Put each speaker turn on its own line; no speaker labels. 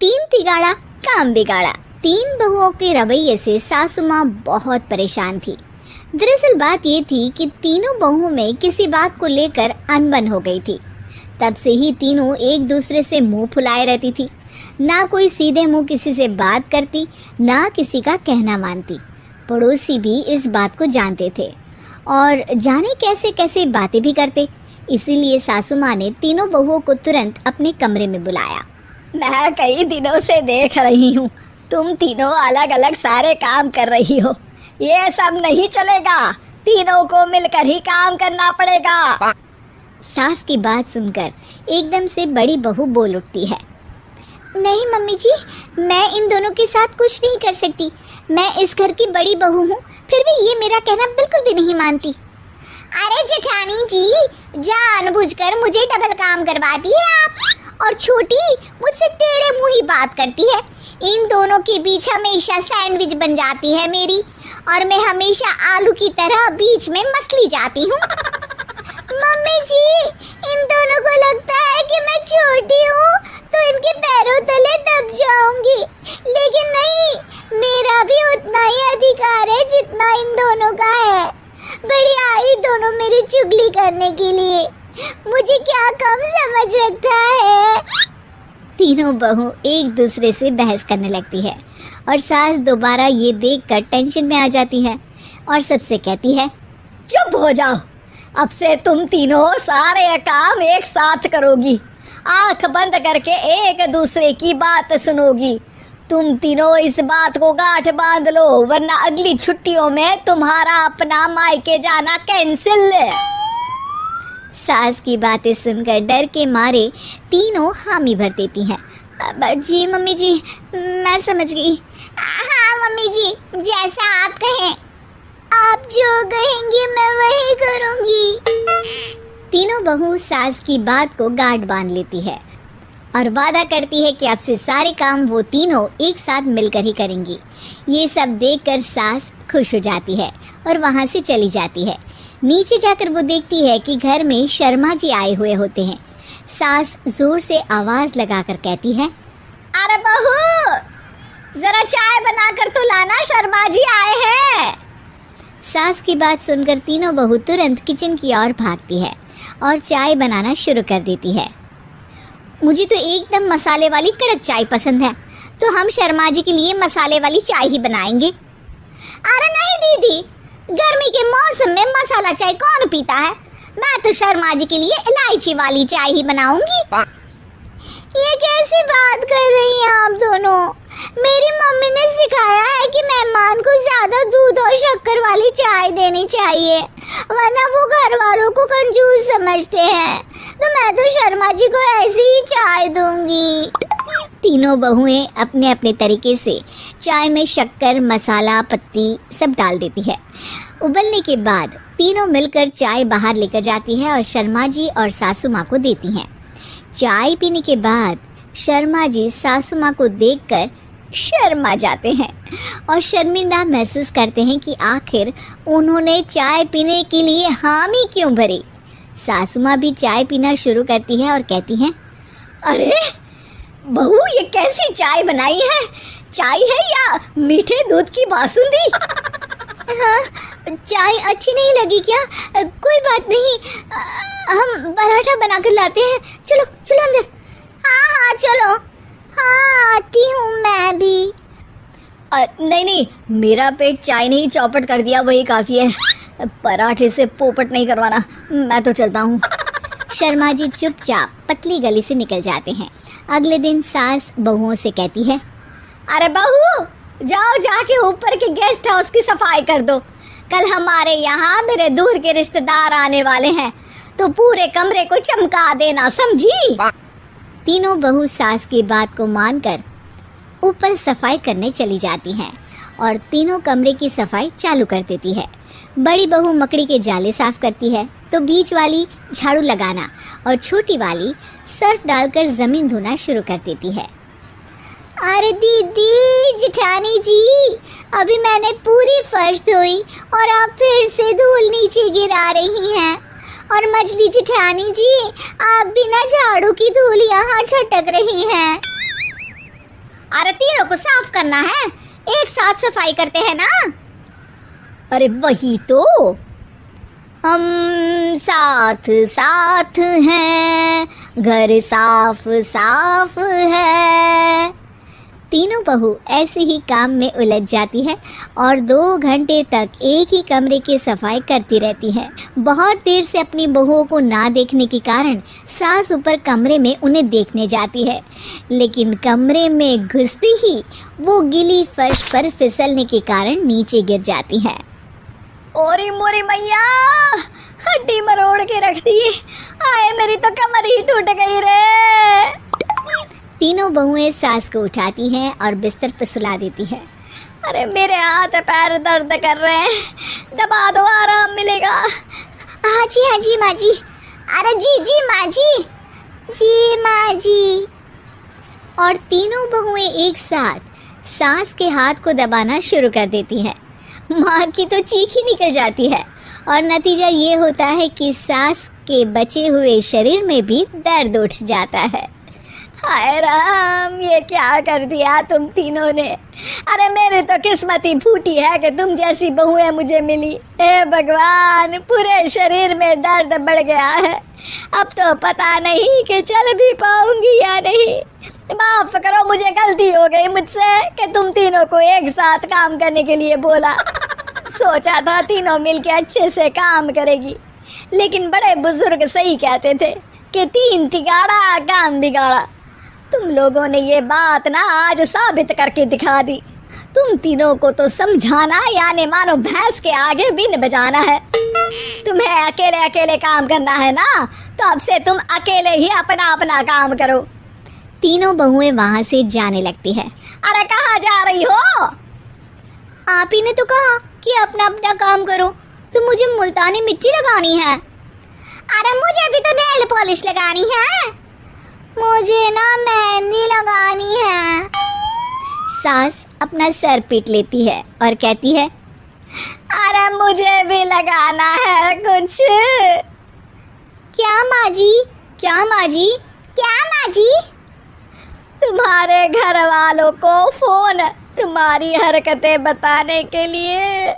तीन तिगाड़ा काम बिगाड़ा। तीन बहुओं के रवैये से सासू माँ बहुत परेशान थी। दरअसल बात ये थी कि तीनों बहुओं में किसी बात को लेकर अनबन हो गई थी। तब से ही तीनों एक दूसरे से मुंह फुलाए रहती थी। ना कोई सीधे मुंह किसी से बात करती, ना किसी का कहना मानती। पड़ोसी भी इस बात को जानते थे और जाने कैसे कैसे बातें भी करते। इसीलिए सासू माँ ने तीनों बहुओं को तुरंत अपने कमरे में बुलाया।
मैं कई दिनों से देख रही हूँ, तुम तीनों अलग अलग सारे काम कर रही हो। ये सब नहीं चलेगा, तीनों को मिलकर ही काम करना पड़ेगा।
सास की बात सुनकर एकदम से बड़ी बहू बोल उठती है। नहीं मम्मी जी, मैं इन दोनों के साथ कुछ नहीं कर सकती। मैं इस घर की बड़ी बहू हूँ, फिर भी ये मेरा कहना बिल्कुल भी नहीं मानती। अरे जेठानी जी, जानबूझकर मुझे डबल काम करवाती है आप, और छोटी मुझसे टेढ़े मुंह ही बात करती है। इन दोनों के बीच हमेशा सैंडविच बन जाती है मेरी, और मैं हमेशा आलू की तरह बीच में मसली जाती हूँ। मम्मी जी, इन दोनों को लगता है कि मैं छोटी हूँ तो इनके पैरों तले दब जाऊंगी, लेकिन नहीं, मेरा भी उतना ही अधिकार है जितना इन दोनों का है। बड़ी आई दोनों मेरी चुगली करने के लिए, मुझे क्या कम समझ रखा है। तीनों बहू एक दूसरे से बहस करने लगती है और सास दोबारा ये देखकर टेंशन में आ जाती है और सबसे कहती है,
चुप हो जाओ, अब से तुम तीनों सारे काम एक साथ करोगी। आंख बंद करके एक दूसरे की बात सुनोगी। तुम तीनों इस बात को गांठ बांध लो, वरना अगली छुट्टियों में तुम्हारा अपना मायके जाना कैंसिल।
सास की बातें सुनकर डर के मारे तीनों हामी भर देती हैं। जी मम्मी जी, मैं समझ गई। हाँ मम्मी जी, जैसा आप कहें, आप जो कहेंगी मैं वही करूंगी। तीनों बहू सास की बात को गांठ बांध लेती है और वादा करती है कि अब से सारे काम वो तीनों एक साथ मिलकर ही करेंगी। ये सब देखकर सास खुश हो जाती है और वहाँ से चली जाती है। नीचे जाकर वो देखती है कि घर में शर्मा जी आए हुए होते हैं। सास जोर से आवाज लगाकर कहती है,
अरे बहू, जरा चाय बनाकर तो लाना, शर्मा जी आए हैं।
सास की बात सुनकर तीनों बहू तुरंत किचन की ओर भागती है और चाय बनाना शुरू कर देती है। मुझे तो एकदम मसाले वाली कड़क चाय पसंद है, तो हम शर्मा जी के लिए मसाले वाली चाय ही बनाएंगे।
अरे नहीं दीदी, गर्मी के मौसम में मसाला चाय कौन पीता है? मैं तो शर्मा जी के लिए इलायची वाली चाय ही बनाऊंगी।
ये कैसी बात कर रही हैं आप दोनों? मेरी मम्मी ने सिखाया है कि मेहमान को ज्यादा दूध और शक्कर वाली चाय देनी चाहिए, वरना वो घर वालों को कंजूस समझते हैं। तो मैं तो शर्मा जी को ऐसी ही चाय दूंगी। तीनों बहुएं अपने अपने तरीके से चाय में शक्कर, मसाला, पत्ती सब डाल देती है। उबलने के बाद तीनों मिलकर चाय बाहर लेकर जाती है और शर्मा जी और सासू माँ को देती हैं। चाय पीने के बाद शर्मा जी सासू माँ को देखकर शर्मा जाते हैं और शर्मिंदा महसूस करते हैं कि आखिर उन्होंने चाय पीने के लिए हामी क्यों भरी। सासू माँ भी चाय पीना शुरू करती है और कहती हैं,
अरे बहू, ये कैसी चाय बनाई है? चाय है या मीठे दूध की बासुंदी?
हाँ, चाय अच्छी नहीं लगी क्या? कोई बात नहीं, हम पराठा बनाकर लाते हैं। चलो चलो अंदर। हाँ चलो। हाँ, आती हूँ मैं भी।
नहीं, मेरा पेट चाय ने ही चौपट कर दिया, वही काफ़ी है। पराठे से पोपट नहीं करवाना, मैं तो चलता हूँ।
शर्मा जी चुपचाप पतली गली से निकल जाते हैं। अगले दिन सास बहुओं से कहती है,
अरे बहू, जाओ जाके ऊपर के गेस्ट हाउस की सफाई कर दो। कल हमारे यहाँ मेरे दूर के रिश्तेदार आने वाले हैं, तो पूरे कमरे को चमका देना, समझी?
तीनों बहू सास की बात को मानकर ऊपर सफाई करने चली जाती हैं और तीनों कमरे की सफाई चालू कर देती है। बड़ी बहू मकड़ी के जाले साफ करती है, तो बीच वाली झाड़ू लगाना और छोटी वाली सर्फ डालकर जमीन धोना शुरू कर देती है। अरे दीदी, जेठानी जी, अभी मैंने पूरी फर्श धोई और आप फिर से धूल नीचे गिरा रही हैं। और मछली जेठानी जी, आप बिना झाड़ू की धूल यहाँ छटक रही हैं। कमरों को साफ करना है, एक साथ सफाई करते हैं ना।
अरे वही तो,
हम साथ साथ हैं, घर साफ साफ है। तीनों बहू ऐसे ही काम में उलझ जाती है और 2 घंटे तक एक ही कमरे की सफाई करती रहती है। बहुत देर से अपनी बहुओं को ना देखने के कारण सास ऊपर कमरे में उन्हें देखने जाती है, लेकिन कमरे में घुसते ही वो गीली फर्श पर फिसलने के कारण नीचे गिर जाती है।
ओरी मोरी मैया, हड्डी मरोड़ के रख दी। आए मेरी तो कमर ही टूट गई रे।
तीनों बहुएं सास को उठाती हैं और बिस्तर पर सुला देती है।
अरे मेरे हाथ पैर दर्द कर रहे हैं, दबा दो, आराम मिलेगा।
हाँ जी माँ जी। अरे जी माँ जी, जी माँ जी। और तीनों बहुएं एक साथ सास के हाथ को दबाना शुरू कर देती हैं। माँ की तो चीख ही निकल जाती है और नतीजा ये होता है कि सास के बचे हुए शरीर में भी दर्द उठ जाता है।
हाय राम, ये क्या कर दिया तुम तीनों ने। अरे मेरी तो किस्मत ही फूटी है कि तुम जैसी बहुएं मुझे मिली। हे भगवान, पूरे शरीर में दर्द बढ़ गया है। अब तो पता नहीं कि चल भी पाऊंगी या नहीं। माफ करो, मुझे गलती हो गई मुझसे कि तुम तीनों को एक साथ काम करने के लिए बोला। सोचा था तीनों मिलके अच्छे से काम करेगी, लेकिन बड़े बुजुर्ग सही कहते थे कि 3 तिगाड़ा काम बिगाड़ा। तुम लोगों ने ये बात ना आज साबित करके दिखा दी। तुम तीनों को तो समझाना यानी मानो भैंस के आगे बीन बजाना है। तुम्हें अकेले अकेले काम करना है ना, तो अब से तुम अकेले ही अपना अपना काम करो।
तीनों बहुएं वहां से जाने लगती है।
अरे कहाँ जा रही हो?
आप ही ने तो कहा कि अपना अपना काम करो, तो मुझे मुल्तानी मिट्टी लगानी है। अरे मुझे भी तो नेल पॉलिश लगानी है, मुझे ना मेहंदी लगानी है। सास अपना सर पीट लेती है और कहती है,
अरे मुझे भी लगाना है कुछ।
क्या माँ जी, क्या माँ जी, क्या माँ जी?
तुम्हारे घर वालों को फोन तुम्हारी हरकतें बताने के लिए।